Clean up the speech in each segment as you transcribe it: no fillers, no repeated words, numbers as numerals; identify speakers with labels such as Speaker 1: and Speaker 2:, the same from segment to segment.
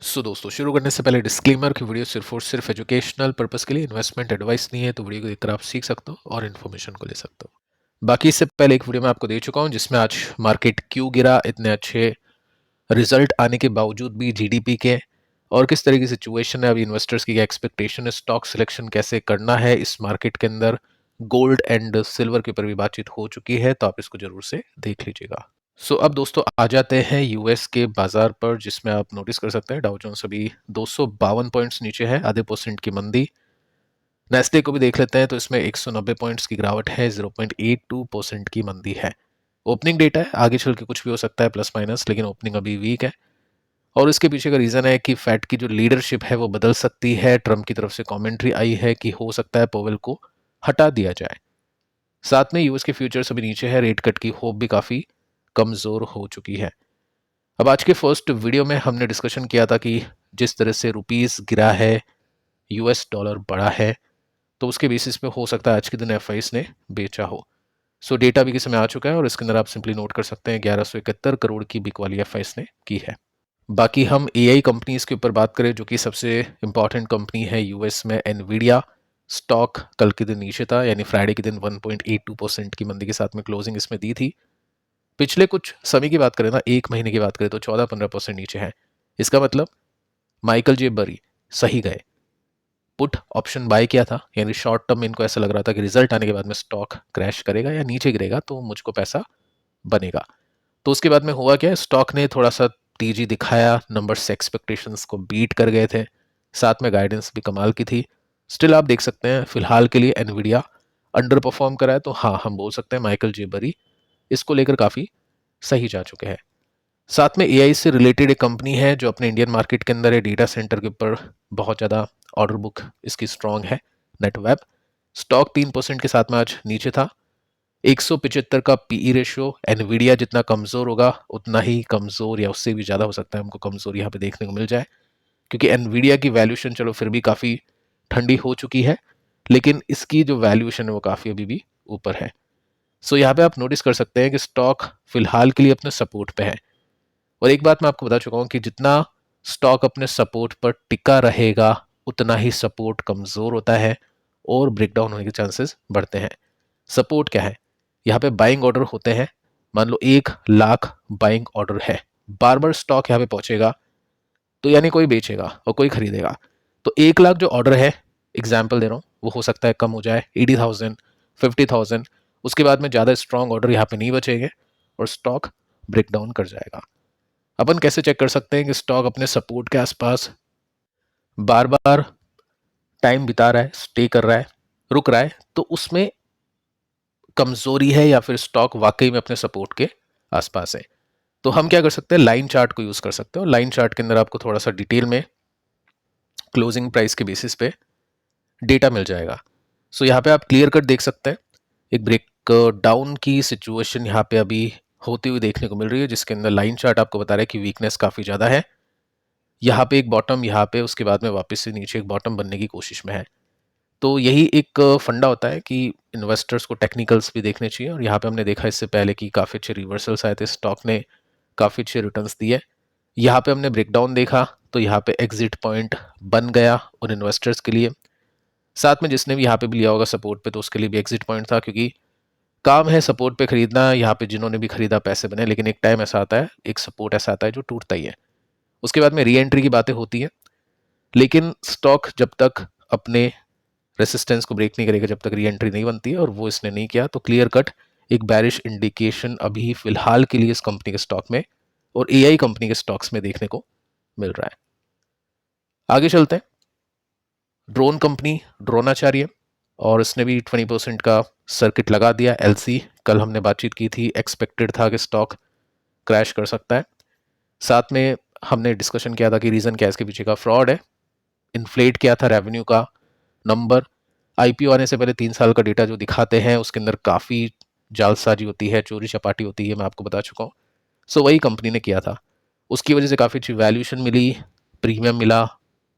Speaker 1: दोस्तों शुरू करने से पहले डिस्क्लेमर की वीडियो सिर्फ और सिर्फ एजुकेशनल पर्पस के लिए इन्वेस्टमेंट एडवाइस नहीं है। तो वीडियो को देखकर आप सीख सकते हो और इन्फॉर्मेशन को ले सकते हो। बाकी इससे पहले एक वीडियो मैं आपको दे चुका हूं जिसमें आज मार्केट क्यों गिरा, इतने अच्छे रिजल्ट आने के बावजूद भी जीडीपी के, और किस तरह की सिचुएशन है, अभी इन्वेस्टर्स की क्या एक्सपेक्टेशन है, स्टॉक सिलेक्शन कैसे करना है इस मार्केट के अंदर। गोल्ड एंड सिल्वर के ऊपर भी बातचीत हो चुकी है, तो आप इसको जरूर से देख लीजिएगा। अब दोस्तों आ जाते हैं यूएस के बाजार पर, जिसमें आप नोटिस कर सकते हैं डाउ जोन्स अभी 252 पॉइंट्स नीचे है, आधे परसेंट की मंदी। नेस्ले को भी देख लेते हैं तो इसमें 190 पॉइंट्स की गिरावट है, 0.82% की मंदी है। ओपनिंग डेटा है, आगे चल के कुछ भी हो सकता है प्लस माइनस, लेकिन ओपनिंग अभी वीक है। और इसके पीछे का रीजन है कि फेड की जो लीडरशिप है वो बदल सकती है। ट्रम्प की तरफ से कमेंट्री आई है कि हो सकता है पोवेल को हटा दिया जाए। साथ में यूएस के फ्यूचर्स अभी नीचे है, रेट कट की होप भी काफी कमजोर हो चुकी है। अब आज के फर्स्ट वीडियो में हमने डिस्कशन किया था कि जिस तरह से रुपीस गिरा है, यूएस डॉलर बढ़ा है, तो उसके बेसिस पे हो सकता है आज के दिन एफआईस ने बेचा हो। डेटा भी किस समय आ चुका है और इसके अंदर आप सिंपली नोट कर सकते हैं 1171 करोड़ की बिक वाली एफआईस ने की है। बाकी हम एआई कंपनीज के ऊपर बात करें, जो कि सबसे इंपॉर्टेंट कंपनी है यूएस में, एनवीडिया। स्टॉक कल के दिन नीचे था, यानी फ्राइडे के दिन 1.82% की मंदी के साथ में क्लोजिंग इसमें दी थी। पिछले कुछ समय की बात करें ना, एक महीने की बात करें तो 14-15% नीचे है। इसका मतलब माइकल जे बरी सही गए, पुट ऑप्शन बाय किया था, यानी शॉर्ट टर्म में इनको ऐसा लग रहा था कि रिजल्ट आने के बाद में स्टॉक क्रैश करेगा या नीचे गिरेगा तो मुझको पैसा बनेगा। तो उसके बाद में हुआ क्या, स्टॉक ने थोड़ा सा तेजी दिखाया, नंबर्स एक्सपेक्टेशंस को बीट कर गए थे, साथ में गाइडेंस भी कमाल की थी। स्टिल आप देख सकते हैं फिलहाल के लिए एनवीडिया अंडर परफॉर्म करा है, तो हाँ हम बोल सकते हैं माइकल जे बरी इसको लेकर काफी सही जा चुके हैं। साथ में एआई से रिलेटेड एक कंपनी है जो अपने इंडियन मार्केट के अंदर है, डेटा सेंटर के ऊपर बहुत ज़्यादा ऑर्डर बुक इसकी स्ट्रांग है, नेटवेब। स्टॉक 3% के साथ में आज नीचे था। 175 का पीई रेशियो, एनवीडिया जितना कमज़ोर होगा उतना ही कमज़ोर या उससे भी ज़्यादा हो सकता है हमको कमज़ोर यहाँ पे देखने को मिल जाए, क्योंकि एनवीडिया की वैल्यूएशन चलो फिर भी काफ़ी ठंडी हो चुकी है, लेकिन इसकी जो वैल्यूएशन है वो काफ़ी अभी भी ऊपर है। यहाँ पे आप नोटिस कर सकते हैं कि स्टॉक फिलहाल के लिए अपने सपोर्ट पे है। और एक बात मैं आपको बता चुका हूं कि जितना स्टॉक अपने सपोर्ट पर टिका रहेगा उतना ही सपोर्ट कमजोर होता है और ब्रेकडाउन होने के चांसेस बढ़ते हैं। सपोर्ट क्या है, यहाँ पे बाइंग ऑर्डर होते हैं। मान लो 1 लाख बाइंग ऑर्डर है, बार बार स्टॉक यहाँ पे पहुंचेगा तो यानी कोई बेचेगा और कोई खरीदेगा। तो 1 लाख जो ऑर्डर है, एग्जाम्पल दे रहा हूँ, वो हो सकता है कम हो जाए 80,000, 50,000। उसके बाद में ज़्यादा स्ट्रॉन्ग ऑर्डर यहाँ पे नहीं बचेंगे और स्टॉक ब्रेकडाउन कर जाएगा। अपन कैसे चेक कर सकते हैं कि स्टॉक अपने सपोर्ट के आसपास बार बार टाइम बिता रहा है, स्टे कर रहा है, रुक रहा है, तो उसमें कमजोरी है या फिर स्टॉक वाकई में अपने सपोर्ट के आसपास है। तो हम क्या कर सकते हैं, लाइन चार्ट को यूज कर सकते हो। लाइन चार्ट के अंदर आपको थोड़ा सा डिटेल में क्लोजिंग प्राइस के बेसिस पे डेटा मिल जाएगा। यहाँ पे आप क्लियर कट देख सकते हैं, एक ब्रेक डाउन की सिचुएशन यहाँ पे अभी होती हुई देखने को मिल रही है, जिसके अंदर लाइन चार्ट आपको बता रहा है कि वीकनेस काफी ज्यादा है। यहाँ पे एक बॉटम, यहाँ पे उसके बाद में वापस से नीचे एक बॉटम बनने की कोशिश में है। तो यही एक फंडा होता है कि इन्वेस्टर्स को टेक्निकल्स भी देखने चाहिए, और यहाँ पे हमने देखा इससे पहले कि काफ़ी अच्छे रिवर्सल्स आए थे, स्टॉक ने काफ़ी अच्छे रिटर्न्स दिए। यहाँ पे हमने ब्रेकडाउन देखा तो यहाँ पे एग्जिट पॉइंट बन गया उन इन्वेस्टर्स के लिए। साथ में जिसने भी यहाँ पे भी लिया होगा सपोर्ट पे, तो उसके लिए भी एग्जिट पॉइंट था, क्योंकि काम है सपोर्ट पे खरीदना। यहाँ पे जिन्होंने भी खरीदा पैसे बने, लेकिन एक टाइम ऐसा आता है, एक सपोर्ट ऐसा आता है जो टूटता ही है। उसके बाद में री एंट्री की बातें होती हैं, लेकिन स्टॉक जब तक अपने रेसिस्टेंस को ब्रेक नहीं करेगा, जब तक री एंट्री नहीं बनती है, और वो इसने नहीं किया, तो क्लियर कट एक बैरिश इंडिकेशन अभी फिलहाल के लिए इस कंपनी के स्टॉक में और एआई कंपनी के स्टॉक्स में देखने को मिल रहा है। आगे चलते हैं, ड्रोन कंपनी ड्रोनाचार्य, और इसने भी 20% का सर्किट लगा दिया एलसी। कल हमने बातचीत की थी, एक्सपेक्टेड था कि स्टॉक क्रैश कर सकता है। साथ में हमने डिस्कशन किया था कि रीजन क्या है इसके पीछे का, फ्रॉड है, इन्फ्लेट किया था रेवेन्यू का नंबर। आईपीओ आने से पहले 3 साल का डेटा जो दिखाते हैं उसके अंदर काफ़ी जालसाजी होती है, चोरी चपाटी होती है, मैं आपको बता चुका हूँ। वही कंपनी ने किया था, उसकी वजह से काफ़ी अच्छी वैल्यूएशन मिली, प्रीमियम मिला।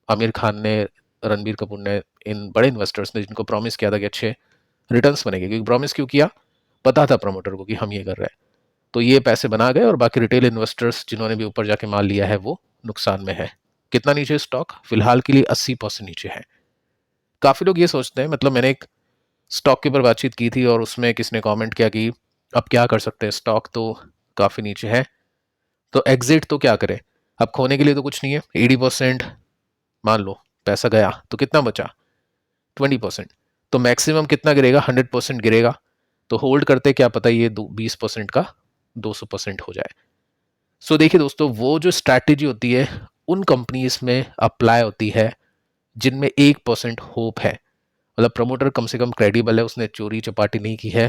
Speaker 1: आमिर खान ने, रणबीर कपूर ने, इन बड़े इन्वेस्टर्स ने, जिनको प्रॉमिस किया था कि अच्छे रिटर्न्स बनेंगे, क्योंकि प्रॉमिस क्यों किया, पता था प्रमोटर को कि हम ये कर रहे हैं, तो ये पैसे बना गए, और बाकी रिटेल इन्वेस्टर्स जिन्होंने भी ऊपर जाके माल लिया है वो नुकसान में है। कितना नीचे स्टॉक? फिलहाल के लिए 80% नीचे है। काफ़ी लोग ये सोचते हैं, मतलब मैंने एक स्टॉक के ऊपर बातचीत की थी और उसमें किसने कमेंट किया कि अब क्या कर सकते हैं, स्टॉक तो काफ़ी नीचे है, तो एग्जिट तो क्या करें? अब खोने के लिए तो कुछ नहीं है। 80% मान लो पैसा गया तो कितना बचा? 20%। तो मैक्सिमम कितना गिरेगा? 100% गिरेगा। तो होल्ड करते, क्या पता ये 20% का 200% हो जाए। सो देखिए दोस्तों, वो जो स्ट्रैटेजी होती है उन कंपनीज में अप्लाई होती है जिनमें 1% होप है, मतलब प्रमोटर कम से कम क्रेडिबल है, उसने चोरी चपाटी नहीं की है,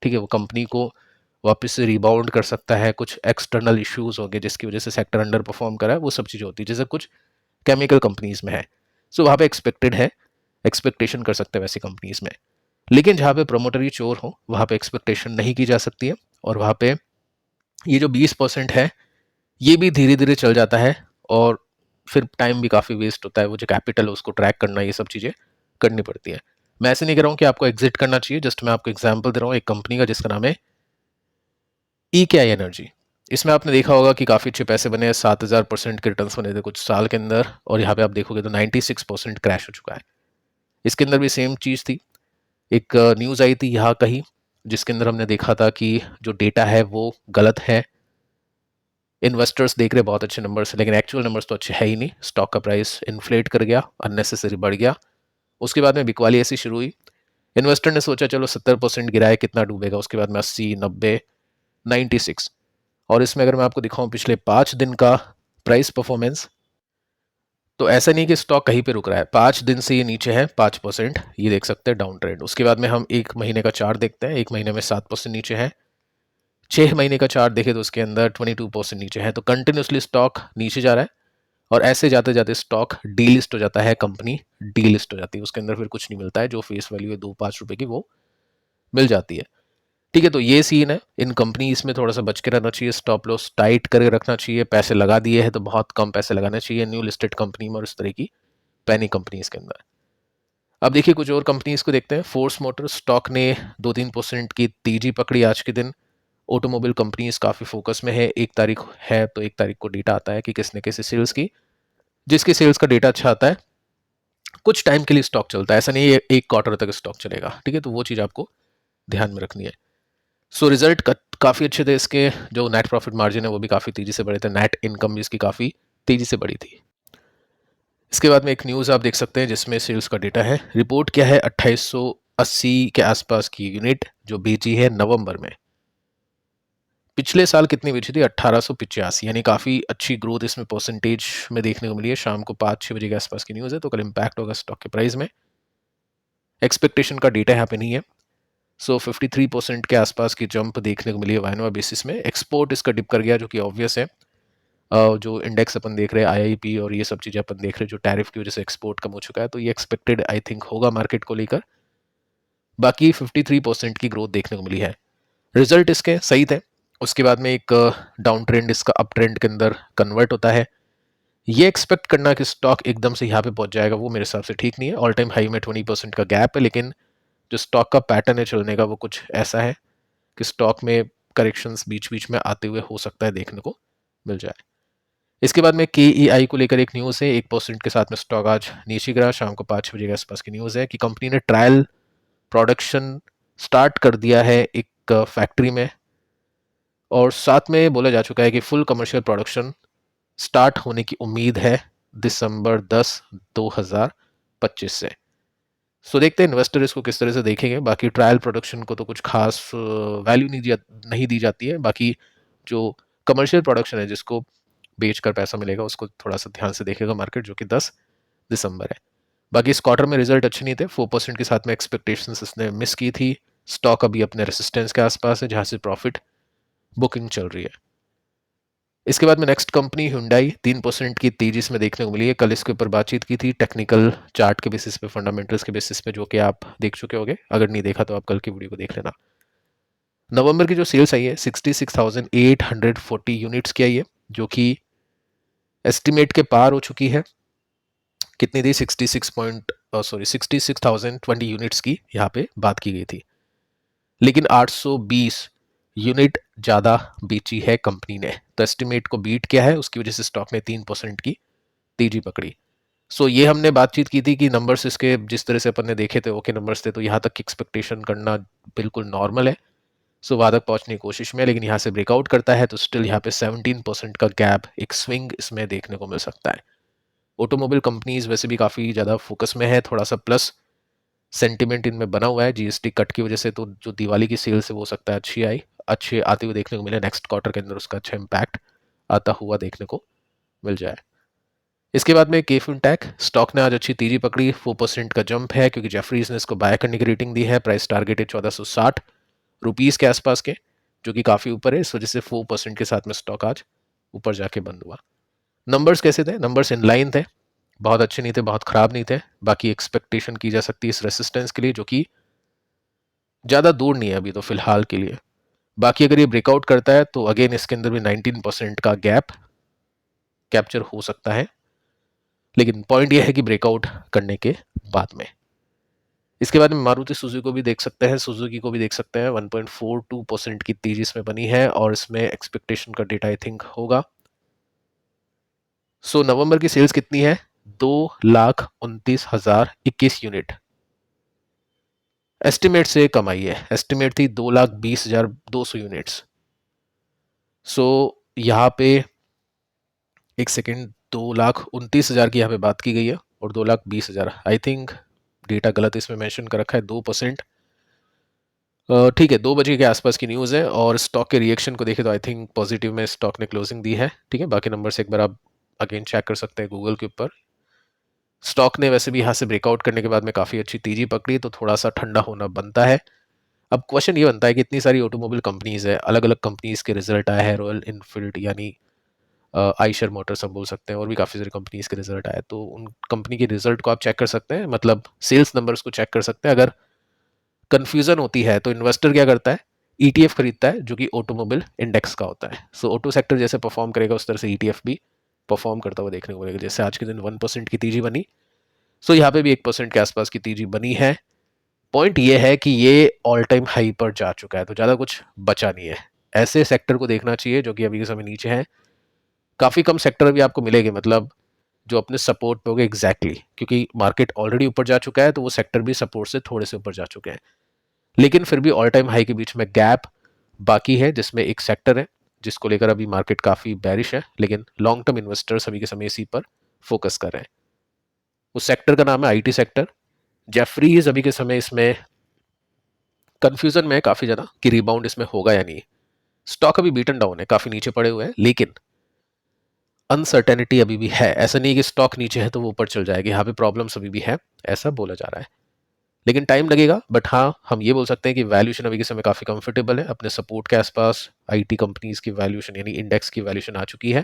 Speaker 1: ठीक है, वो कंपनी को वापस से रिबाउंड कर सकता है, कुछ एक्सटर्नल इश्यूज होंगे जिसकी वजह से सेक्टर अंडर परफॉर्म करा है, वो सब चीज़ें होती है, जैसे कुछ केमिकल कंपनीज में है। सो वहाँ पे एक्सपेक्टेड है, एक्सपेक्टेशन कर सकते हैं वैसी कंपनीज में। लेकिन जहाँ पे प्रमोटर ही चोर हो वहाँ पे एक्सपेक्टेशन नहीं की जा सकती है, और वहाँ पे ये जो 20% है ये भी धीरे धीरे चल जाता है, और फिर टाइम भी काफ़ी वेस्ट होता है, वो जो कैपिटल है उसको ट्रैक करना, ये सब चीज़ें करनी पड़ती है। मैं ऐसे नहीं कह रहा हूँ कि आपको एग्जिट करना चाहिए, जस्ट मैं आपको एग्जांपल दे रहा हूँ एक कंपनी का जिसका नाम है EKI एनर्जी। इसमें आपने देखा होगा कि काफ़ी अच्छे पैसे बने हैं, 7000% के रिटर्न्स बने थे कुछ साल के अंदर, और यहाँ पे आप देखोगे तो 96% क्रैश हो चुका है। इसके अंदर भी सेम चीज़ थी, एक न्यूज़ आई थी यहाँ कहीं जिसके अंदर हमने देखा था कि जो डेटा है वो गलत है, इन्वेस्टर्स देख रहे बहुत अच्छे नंबर्स, लेकिन एक्चुअल नंबर्स तो अच्छे है ही नहीं, स्टॉक का प्राइस इन्फ्लेट कर गया, अननेसेसरी बढ़ गया। उसके बाद में बिकवाली ऐसी शुरू हुई, इन्वेस्टर ने सोचा चलो 70% गिरा है, कितना डूबेगा, उसके बाद में 80, 90, 96। और इसमें अगर मैं आपको दिखाऊं पिछले 5 दिन का प्राइस परफॉर्मेंस, तो ऐसा नहीं कि स्टॉक कहीं पे रुक रहा है, 5 दिन से ये नीचे है 5%, ये देख सकते हैं डाउन ट्रेंड। उसके बाद में हम 1 महीने का चार्ट देखते हैं, 1 महीने में 7% नीचे है, 6 महीने का चार्ट देखे तो उसके अंदर 22% नीचे है। तो कंटिन्यूसली स्टॉक नीचे जा रहा है, और ऐसे जाते जाते स्टॉक डीलिस्ट हो जाता है, कंपनी डीलिस्ट हो जाती है, उसके अंदर फिर कुछ नहीं मिलता है, जो फेस वैल्यू है 2-5 रुपए की वो मिल जाती है। ठीक है, तो ये सीन है, इन कंपनीज में थोड़ा सा बच के रहना चाहिए, स्टॉप लॉस टाइट करके रखना चाहिए, पैसे लगा दिए हैं तो बहुत कम पैसे लगाने चाहिए न्यू लिस्टेड कंपनी में और इस तरह की पैनी कंपनीज के अंदर। अब देखिए कुछ और कंपनीज को देखते हैं। फोर्स मोटर स्टॉक ने 2-3% की तेजी पकड़ी आज के दिन। ऑटोमोबाइल कंपनीज काफ़ी फोकस में है, 1 तारीख है तो 1 तारीख को डेटा आता है कि किसने कैसे सेल्स की, जिसकी सेल्स का डेटा अच्छा आता है कुछ टाइम के लिए स्टॉक चलता है, ऐसा नहीं है 1 क्वार्टर तक स्टॉक चलेगा, ठीक है, तो वो चीज़ आपको ध्यान में रखनी है। सो रिजल्ट काफ़ी अच्छे थे इसके, जो नेट प्रॉफिट मार्जिन है वो भी काफ़ी तेज़ी से बढ़े थे, नेट इनकम भी इसकी काफ़ी तेज़ी से बढ़ी थी। इसके बाद में एक न्यूज़ आप देख सकते हैं जिसमें सेल्स का डेटा है, रिपोर्ट क्या है, 2880 के आसपास की यूनिट जो बेची है नवंबर में। पिछले साल कितनी बेची थी? 1885, यानी काफ़ी अच्छी ग्रोथ इसमें परसेंटेज में देखने को मिली है। शाम को 5-6 बजे के आसपास की न्यूज़ है, तो कल इम्पैक्ट होगा स्टॉक के प्राइस में। एक्सपेक्टेशन का डेटा यहाँ पे नहीं है। सो 53% के आसपास की जंप देखने को मिली है वाइनोवा बेसिस में। एक्सपोर्ट इसका डिप कर गया जो कि ऑब्वियस है। जो इंडेक्स अपन देख रहे हैं IIP और ये सब चीज़ें अपन देख रहे हैं, जो टैरिफ की वजह से एक्सपोर्ट कम हो चुका है, तो ये एक्सपेक्टेड आई थिंक होगा मार्केट को लेकर। बाकी 53% की ग्रोथ देखने को मिली है। रिजल्ट इसके सही थे, उसके बाद में एक डाउन ट्रेंड इसका अप ट्रेंड के अंदर कन्वर्ट होता है। ये एक्सपेक्ट करना कि स्टॉक एकदम से यहाँ पे पहुंच जाएगा वो मेरे हिसाब से ठीक नहीं है। ऑल टाइम हाई में 20% का गैप है, लेकिन जो स्टॉक का पैटर्न है चलने का वो कुछ ऐसा है कि स्टॉक में करेक्शंस बीच बीच में आते हुए हो सकता है देखने को मिल जाए। इसके बाद में KEI को लेकर एक न्यूज़ है, 1% के साथ में स्टॉक आज नीचे गिरा। शाम को 5 बजे के आसपास की न्यूज़ है कि कंपनी ने ट्रायल प्रोडक्शन स्टार्ट कर दिया है एक फैक्ट्री में, और साथ में बोला जा चुका है कि फुल कमर्शियल प्रोडक्शन स्टार्ट होने की उम्मीद है दिसंबर 10, 2025 से। सो देखते हैं इन्वेस्टर इसको किस तरह से देखेंगे। बाकी ट्रायल प्रोडक्शन को तो कुछ खास वैल्यू नहीं दी जाती है। बाकी जो कमर्शियल प्रोडक्शन है जिसको बेचकर पैसा मिलेगा उसको थोड़ा सा ध्यान से देखेगा मार्केट, जो कि 10 दिसंबर है। बाकी इस क्वार्टर में रिजल्ट अच्छे नहीं थे, 4% के साथ में एक्सपेक्टेशंस इसने मिस की थी। स्टॉक अभी अपने रेसिस्टेंस के आसपास है जहां से प्रॉफिट बुकिंग चल रही है। इसके बाद में नेक्स्ट कंपनी हुंडई, 3% की तेजी इसमें देखने को मिली है। कल इसके ऊपर बातचीत की थी टेक्निकल चार्ट के बेसिस पे, फंडामेंटल्स के बेसिस पे, जो कि आप देख चुके होंगे। अगर नहीं देखा तो आप कल की वीडियो को देख लेना। नवंबर की जो सेल्स आई है 66,840 यूनिट्स की आई है, जो कि एस्टिमेट के पार हो चुकी है। कितनी थी? 66,020 यूनिट्स की यहाँ पे बात की गई थी, लेकिन 820 यूनिट ज़्यादा बेची है कंपनी ने। तो एस्टिमेट को बीट किया है, उसकी वजह से स्टॉक ने 3% की तेजी पकड़ी। सो ये हमने बातचीत की थी कि नंबर्स इसके जिस तरह से अपन ने देखे थे ओके नंबर्स थे, तो यहाँ तक एक्सपेक्टेशन करना बिल्कुल नॉर्मल है। सो वहाँ तक पहुंचने की कोशिश में, लेकिन यहाँ से ब्रेकआउट करता है तो स्टिल यहाँ पे 17% का गैप, एक स्विंग इसमें देखने को मिल सकता है। ऑटोमोबाइल कंपनीज वैसे भी काफ़ी ज़्यादा फोकस में है, थोड़ा सा प्लस सेंटिमेंट इनमें बना हुआ है जीएसटी कट की वजह से, तो जो दिवाली की सेल्स है वो सकता है अच्छे आते हुए देखने को मिले, नेक्स्ट क्वार्टर के अंदर उसका अच्छा इम्पैक्ट आता हुआ देखने को मिल जाए। इसके बाद में के फिनटेक स्टॉक ने आज अच्छी तेजी पकड़ी, 4% का जंप है क्योंकि जेफरीज ने इसको बाय करने की रेटिंग दी है। प्राइस टारगेट है 1460 रुपीज़ के आसपास के, जो कि काफ़ी ऊपर है, इस वजह से 4% के साथ में स्टॉक आज ऊपर जाके बंद हुआ। नंबर्स कैसे थे? नंबर्स इन लाइन थे, बहुत अच्छे नहीं थे, बहुत खराब नहीं थे। बाकी एक्सपेक्टेशन की जा सकती है इस रेसिस्टेंस के लिए, जो कि ज़्यादा दूर नहीं है अभी तो फिलहाल के लिए। बाकी अगर ये ब्रेकआउट करता है तो अगेन इसके अंदर भी 19% का गैप कैप्चर हो सकता है, लेकिन पॉइंट ये है कि ब्रेकआउट करने के बाद में। इसके बाद में मारुति सुजुकी को भी देख सकते हैं, 1.42% की तेजी इसमें बनी है और इसमें एक्सपेक्टेशन का डेटा आई थिंक होगा। सो नवंबर की सेल्स कितनी है? 2,29,021 यूनिट एस्टिमेट से कम आई है। एस्टिमेट थी 2,20,200 यूनिट्स। सो यहाँ पे एक सेकेंड, 2,29,000 की यहाँ पे बात की गई है और 2,20,000, आई थिंक डेटा गलत इसमें मेंशन कर रखा है, 2%। ठीक है, 2 बजे के आसपास की न्यूज़ है और स्टॉक के रिएक्शन को देखें तो आई थिंक पॉजिटिव में स्टॉक ने क्लोजिंग दी है। ठीक है, बाकी नंबर से एक बार आप अगेन चेक कर सकते हैं गूगल के ऊपर। स्टॉक ने वैसे भी यहाँ से ब्रेकआउट करने के बाद में काफ़ी अच्छी तेजी पकड़ी, तो थोड़ा सा ठंडा होना बनता है। अब क्वेश्चन ये बनता है कि इतनी सारी ऑटोमोबाइल कंपनीज है, अलग अलग कंपनीज के रिजल्ट आए हैं, रॉयल इनफील्ड यानी आइशर मोटर्स हम बोल सकते हैं, और भी काफ़ी सारी कंपनीज के रिजल्ट आए, तो उन कंपनी के रिजल्ट को आप चेक कर सकते हैं, मतलब सेल्स नंबर्स को चेक कर सकते हैं। अगर कंफ्यूजन होती है तो इन्वेस्टर क्या करता है? ईटीएफ खरीदता है जो कि ऑटोमोबाइल इंडेक्स का होता है। सो ऑटो सेक्टर जैसे परफॉर्म करेगा उस तरह से ईटीएफ भी परफॉर्म करता हुआ देखने को मिलेगा। जैसे आज के दिन 1% की तेजी बनी, सो यहाँ पे भी 1% के आसपास की तेजी बनी है। पॉइंट ये है कि ये ऑल टाइम हाई पर जा चुका है, तो ज़्यादा कुछ बचा नहीं है। ऐसे सेक्टर को देखना चाहिए जो कि अभी के समय नीचे है। काफ़ी कम सेक्टर अभी आपको मिलेंगे, मतलब जो अपने सपोर्ट पे होंगे एग्जैक्टली, क्योंकि मार्केट ऑलरेडी ऊपर जा चुका है तो वो सेक्टर भी सपोर्ट से थोड़े से ऊपर जा चुके हैं। लेकिन फिर भी ऑल टाइम हाई के बीच में गैप बाकी है, जिसमें एक सेक्टर है जिसको लेकर अभी मार्केट काफ़ी बैरिश है, लेकिन लॉन्ग टर्म इन्वेस्टर्स अभी के समय इसी पर फोकस कर रहे हैं। उस सेक्टर का नाम है आईटी सेक्टर। जेफरीज अभी के समय इसमें कंफ्यूजन में है काफ़ी ज़्यादा कि रिबाउंड इसमें होगा या नहीं। स्टॉक अभी बीटन डाउन है, काफ़ी नीचे पड़े हुए हैं, लेकिन अनसर्टेनिटी अभी भी है। ऐसा नहीं कि स्टॉक नीचे है तो वो ऊपर चल जाएगी, यहाँ पे प्रॉब्लम्स अभी भी है, ऐसा बोला जा रहा है। लेकिन टाइम लगेगा, बट हाँ हम ये बोल सकते हैं कि वैल्यूएशन अभी के समय काफ़ी कंफर्टेबल है, अपने सपोर्ट के आसपास आईटी कंपनीज की वैल्यूएशन यानी इंडेक्स की वैल्यूएशन आ चुकी है।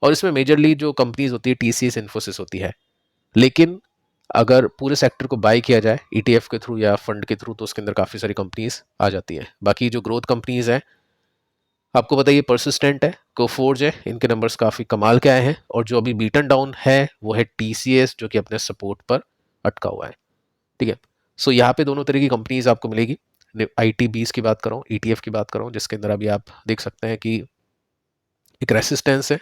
Speaker 1: और इसमें मेजरली जो कंपनीज होती है टीसीएस, इन्फोसिस होती है। लेकिन अगर पूरे सेक्टर को बाय किया जाए ईटीएफ के थ्रू या फंड के थ्रू तो उसके अंदर काफ़ी सारी कंपनीज आ जाती है। बाकी जो ग्रोथ कंपनीज हैं आपको पता है, ये परसिस्टेंट है, कोफोर्ज है, इनके नंबर्स काफ़ी कमाल के आए हैं। और जो अभी बीटन डाउन है वो है टीसीएस, जो कि अपने सपोर्ट पर अटका हुआ है। ठीक है, सो यहाँ पे दोनों तरह की कंपनीज आपको मिलेगी। आईटी बीस की बात करूँ, ईटीएफ की बात करूँ, जिसके अंदर अभी आप देख सकते हैं कि एक रेसिस्टेंस है,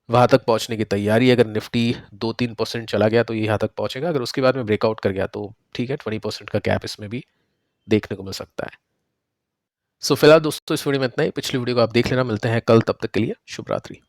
Speaker 1: वहां तक पहुंचने की तैयारी है। अगर निफ्टी 2-3% चला गया तो ये यहाँ तक पहुंचेगा, अगर उसके बाद में ब्रेकआउट कर गया तो ठीक है, 20% का गैप इसमें भी देखने को मिल सकता है। सो फिलहाल दोस्तों इस वीडियो में इतना ही, पिछली वीडियो को आप देख लेना, मिलते हैं कल, तब तक के लिए शुभ रात्रि।